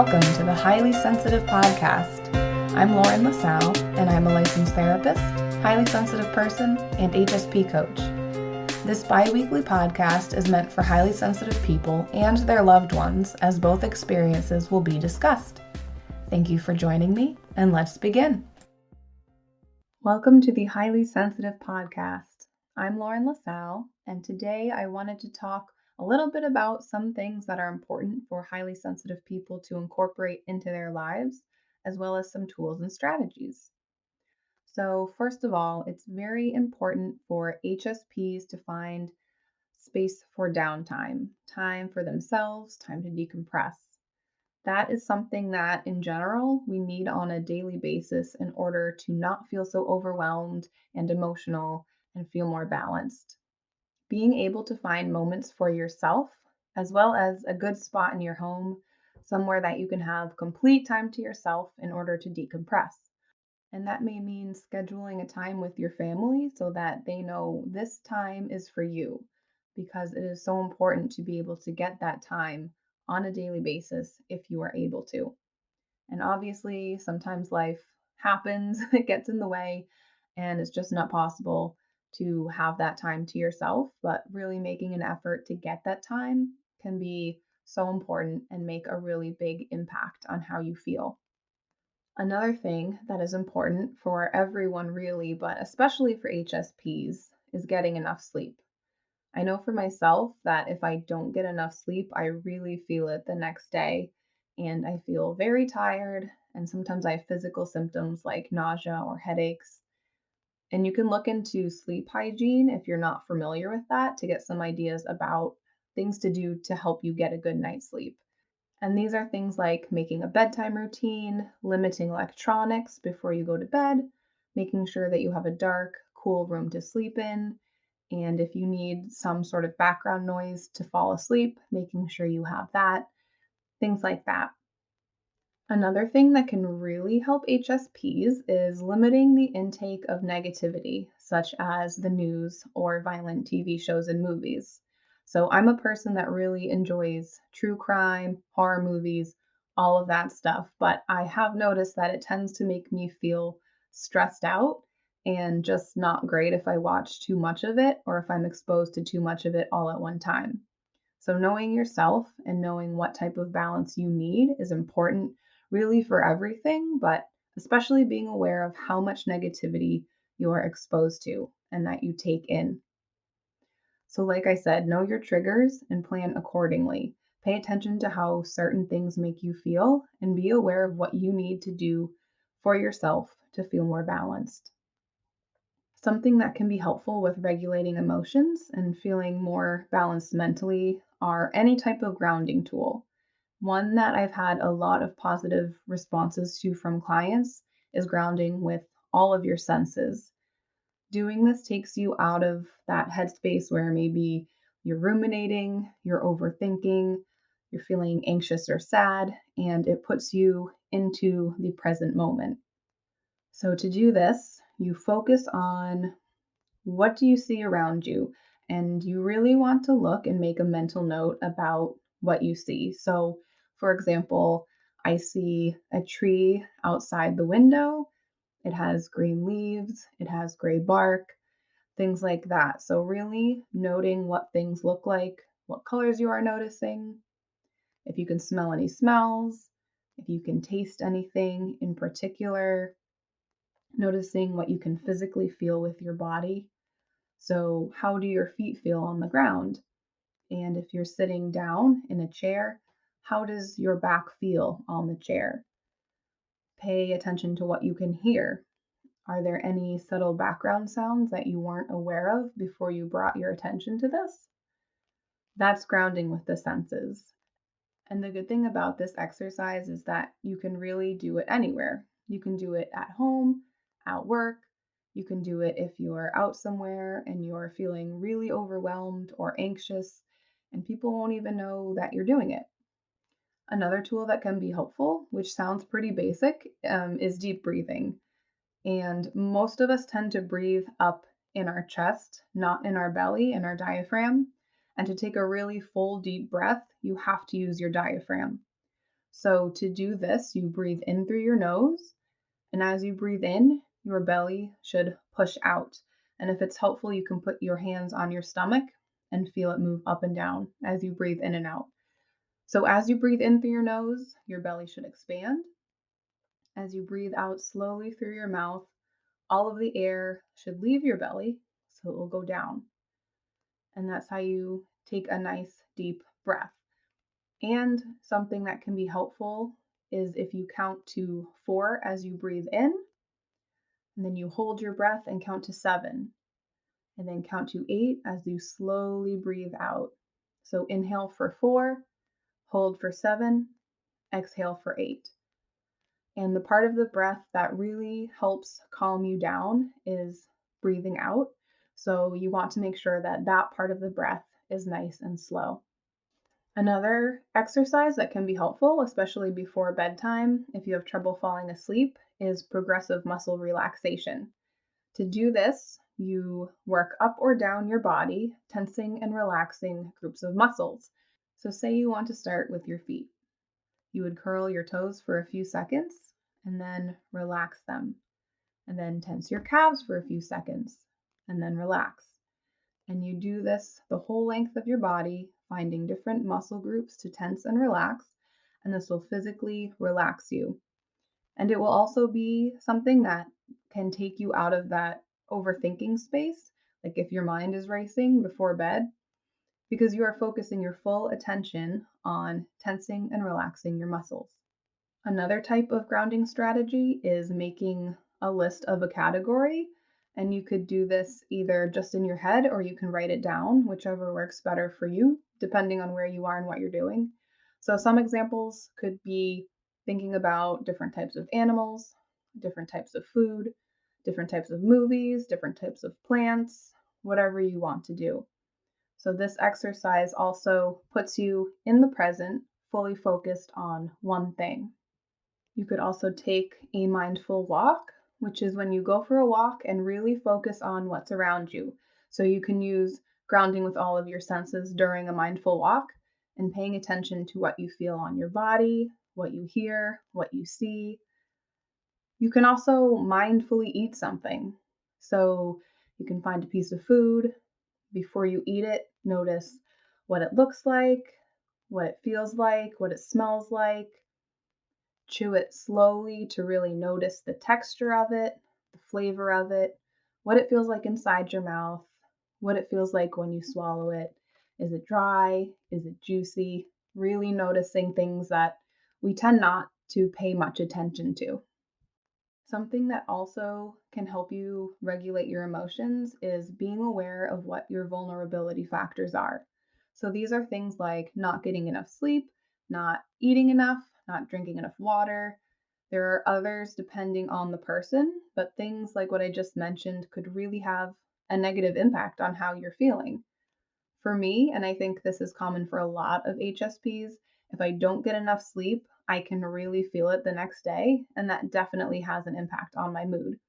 Welcome to the Highly Sensitive Podcast. I'm Lauren LaSalle, and I'm a licensed therapist, highly sensitive person, and HSP coach. This bi-weekly podcast is meant for highly sensitive people and their loved ones, as both experiences will be discussed. Thank you for joining me, and let's begin. Welcome to the Highly Sensitive Podcast. I'm Lauren LaSalle, and today I wanted to talk a little bit about some things that are important for highly sensitive people to incorporate into their lives, as well as some tools and strategies. So, first of all, it's very important for HSPs to find space for downtime, time for themselves, time to decompress. That is something that, in general, we need on a daily basis in order to not feel so overwhelmed and emotional and feel more balanced. Being able to find moments for yourself, as well as a good spot in your home, somewhere that you can have complete time to yourself in order to decompress. And that may mean scheduling a time with your family so that they know this time is for you, because it is so important to be able to get that time on a daily basis if you are able to. And obviously, sometimes life happens, it gets in the way, and it's just not possible to have that time to yourself. But really making an effort to get that time can be so important and make a really big impact on how you feel. Another thing that is important for everyone, really, but especially for HSPs, is getting enough sleep. I know for myself that if I don't get enough sleep, I really feel it the next day and I feel very tired. And sometimes I have physical symptoms like nausea or headaches. And you can look into sleep hygiene if you're not familiar with that to get some ideas about things to do to help you get a good night's sleep. And these are things like making a bedtime routine, limiting electronics before you go to bed, making sure that you have a dark, cool room to sleep in, and if you need some sort of background noise to fall asleep, making sure you have that, things like that. Another thing that can really help HSPs is limiting the intake of negativity, such as the news or violent TV shows and movies. So I'm a person that really enjoys true crime, horror movies, all of that stuff, but I have noticed that it tends to make me feel stressed out and just not great if I watch too much of it or if I'm exposed to too much of it all at one time. So, knowing yourself and knowing what type of balance you need is important, really, for everything, but especially being aware of how much negativity you are exposed to and that you take in. So, like I said, know your triggers and plan accordingly. Pay attention to how certain things make you feel and be aware of what you need to do for yourself to feel more balanced. Something that can be helpful with regulating emotions and feeling more balanced mentally are any type of grounding tool. One that I've had a lot of positive responses to from clients is grounding with all of your senses. Doing this takes you out of that headspace where maybe you're ruminating, you're overthinking, you're feeling anxious or sad, and it puts you into the present moment. So, to do this, you focus on what do you see around you? And you really want to look and make a mental note about what you see. So, for example, I see a tree outside the window. It has green leaves, it has gray bark, things like that. So, really noting what things look like, what colors you are noticing, if you can smell any smells, if you can taste anything in particular, noticing what you can physically feel with your body. So, how do your feet feel on the ground? And if you're sitting down in a chair, how does your back feel on the chair? Pay attention to what you can hear. Are there any subtle background sounds that you weren't aware of before you brought your attention to this? That's grounding with the senses. And the good thing about this exercise is that you can really do it anywhere. You can do it at home, at work. You can do it if you're out somewhere and you're feeling really overwhelmed or anxious, and people won't even know that you're doing it. Another tool that can be helpful, which sounds pretty basic, is deep breathing. And most of us tend to breathe up in our chest, not in our belly, in our diaphragm. And to take a really full, deep breath, you have to use your diaphragm. So to do this, you breathe in through your nose, and as you breathe in, your belly should push out. And if it's helpful, you can put your hands on your stomach and feel it move up and down as you breathe in and out. So as you breathe in through your nose, your belly should expand. As you breathe out slowly through your mouth, all of the air should leave your belly, so it will go down. And that's how you take a nice deep breath. And something that can be helpful is if you count to 4 as you breathe in, and then you hold your breath and count to 7, and then count to 8 as you slowly breathe out. So inhale for 4, hold for 7, exhale for 8. And the part of the breath that really helps calm you down is breathing out. So you want to make sure that that part of the breath is nice and slow. Another exercise that can be helpful, especially before bedtime, if you have trouble falling asleep, is progressive muscle relaxation. To do this, you work up or down your body, tensing and relaxing groups of muscles. So, say you want to start with your feet. You would curl your toes for a few seconds and then relax them, and then tense your calves for a few seconds and then relax. And you do this the whole length of your body, finding different muscle groups to tense and relax, and this will physically relax you. And it will also be something that can take you out of that overthinking space, like if your mind is racing before bed, because you are focusing your full attention on tensing and relaxing your muscles. Another type of grounding strategy is making a list of a category, and you could do this either just in your head or you can write it down, whichever works better for you, depending on where you are and what you're doing. So, some examples could be thinking about different types of animals, different types of food, different types of movies, different types of plants, whatever you want to do. So, this exercise also puts you in the present, fully focused on one thing. You could also take a mindful walk, which is when you go for a walk and really focus on what's around you. So you can use grounding with all of your senses during a mindful walk and paying attention to what you feel on your body, what you hear, what you see. You can also mindfully eat something. So you can find a piece of food. Before you eat it, notice what it looks like, what it feels like, what it smells like. Chew it slowly to really notice the texture of it, the flavor of it, what it feels like inside your mouth, what it feels like when you swallow it. Is it dry? Is it juicy? Really noticing things that we tend not to pay much attention to. Something that also can help you regulate your emotions is being aware of what your vulnerability factors are. So these are things like not getting enough sleep, not eating enough, not drinking enough water. There are others depending on the person, but things like what I just mentioned could really have a negative impact on how you're feeling. For me, and I think this is common for a lot of HSPs, if I don't get enough sleep, I can really feel it the next day, and that definitely has an impact on my mood.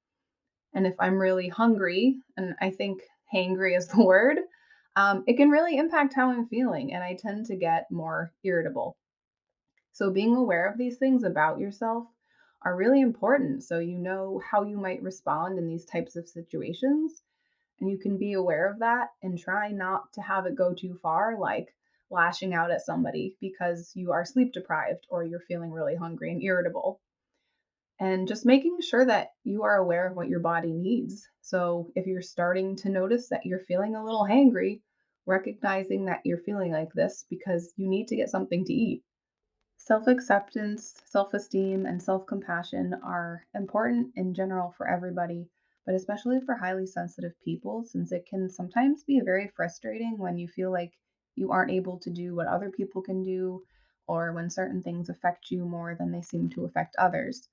And if I'm really hungry, and I think hangry is the word, it can really impact how I'm feeling, and I tend to get more irritable. So, being aware of these things about yourself are really important so you know how you might respond in these types of situations, and you can be aware of that and try not to have it go too far, like lashing out at somebody because you are sleep deprived or you're feeling really hungry and irritable. And just making sure that you are aware of what your body needs. So if you're starting to notice that you're feeling a little hangry, recognizing that you're feeling like this because you need to get something to eat. Self acceptance, self esteem, and self compassion are important in general for everybody, but especially for highly sensitive people, since it can sometimes be very frustrating when you feel like you aren't able to do what other people can do, or when certain things affect you more than they seem to affect others.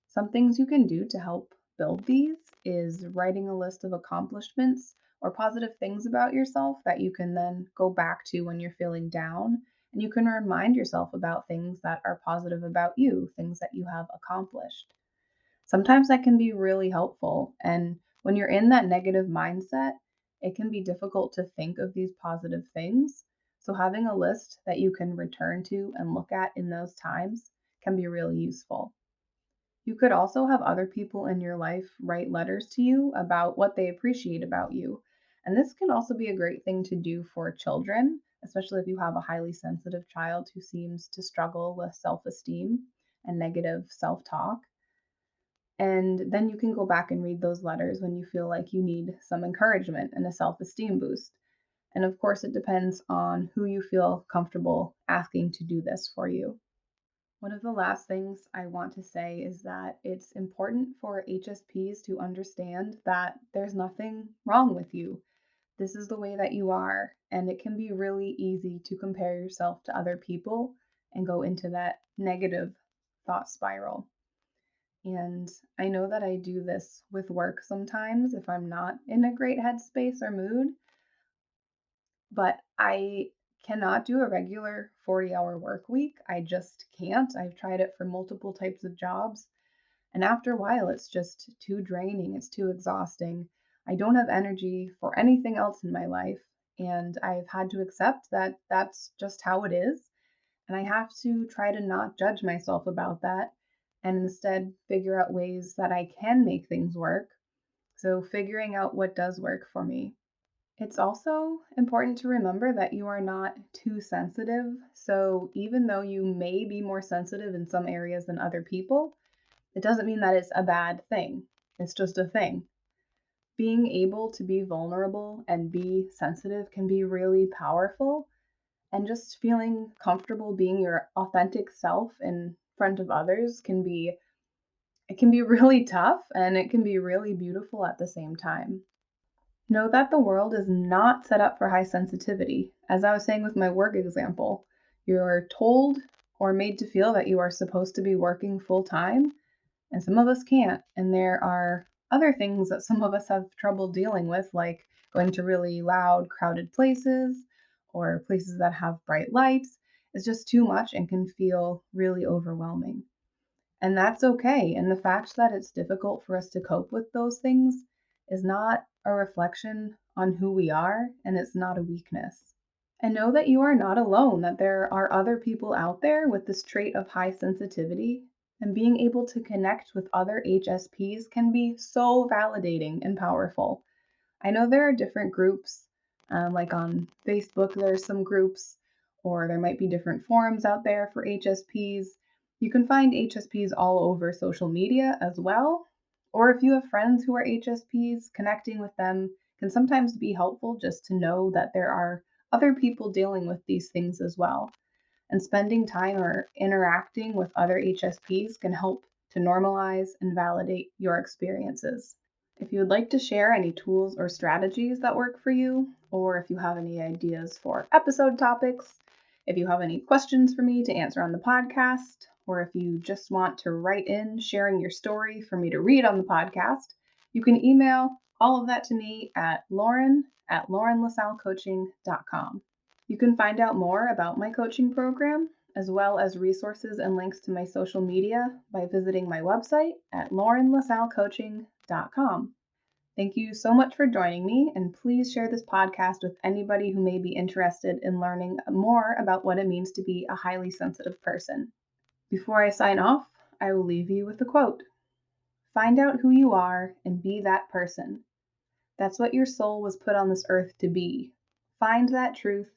Some things you can do to help build these is writing a list of accomplishments or positive things about yourself that you can then go back to when you're feeling down. And you can remind yourself about things that are positive about you, things that you have accomplished. Sometimes that can be really helpful. And when you're in that negative mindset, it can be difficult to think of these positive things. So having a list that you can return to and look at in those times can be really useful. You could also have other people in your life write letters to you about what they appreciate about you. And this can also be a great thing to do for children, especially if you have a highly sensitive child who seems to struggle with self esteem and negative self talk. And then you can go back and read those letters when you feel like you need some encouragement and a self esteem boost. And of course, it depends on who you feel comfortable asking to do this for you. One of the last things I want to say is that it's important for HSPs to understand that there's nothing wrong with you. This is the way that you are, and it can be really easy to compare yourself to other people and go into that negative thought spiral. And I know that I do this with work sometimes if I'm not in a great headspace or mood, but I cannot do a regular 40-hour work week. I just can't. I've tried it for multiple types of jobs. And after a while, it's just too draining. It's too exhausting. I don't have energy for anything else in my life. And I've had to accept that that's just how it is. And I have to try to not judge myself about that and instead figure out ways that I can make things work. So, figuring out what does work for me. It's also important to remember that you are not too sensitive. So, even though you may be more sensitive in some areas than other people, it doesn't mean that it's a bad thing. It's just a thing. Being able to be vulnerable and be sensitive can be really powerful, and just feeling comfortable being your authentic self in front of others can be really tough and it can be really beautiful at the same time. Know that the world is not set up for high sensitivity. As I was saying with my work example, you're told or made to feel that you are supposed to be working full time, and some of us can't. And there are other things that some of us have trouble dealing with, like going to really loud, crowded places or places that have bright lights. It's just too much and can feel really overwhelming. And that's okay. And the fact that it's difficult for us to cope with those things is not a reflection on who we are, and it's not a weakness. And know that you are not alone, that there are other people out there with this trait of high sensitivity. And being able to connect with other HSPs can be so validating and powerful. I know there are different groups, like on Facebook, there's some groups, or there might be different forums out there for HSPs. You can find HSPs all over social media as well. Or if you have friends who are HSPs, connecting with them can sometimes be helpful just to know that there are other people dealing with these things as well. And spending time or interacting with other HSPs can help to normalize and validate your experiences. If you would like to share any tools or strategies that work for you, or if you have any ideas for episode topics, if you have any questions for me to answer on the podcast, or if you just want to write in sharing your story for me to read on the podcast, you can email all of that to me at lauren@laurenlassallecoaching.com. You can find out more about my coaching program, as well as resources and links to my social media by visiting my website at laurenlassallecoaching.com. Thank you so much for joining me, and please share this podcast with anybody who may be interested in learning more about what it means to be a highly sensitive person. Before I sign off, I will leave you with a quote. Find out who you are and be that person. That's what your soul was put on this earth to be. Find that truth,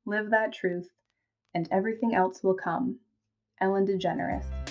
live that truth, and everything else will come. Ellen DeGeneres.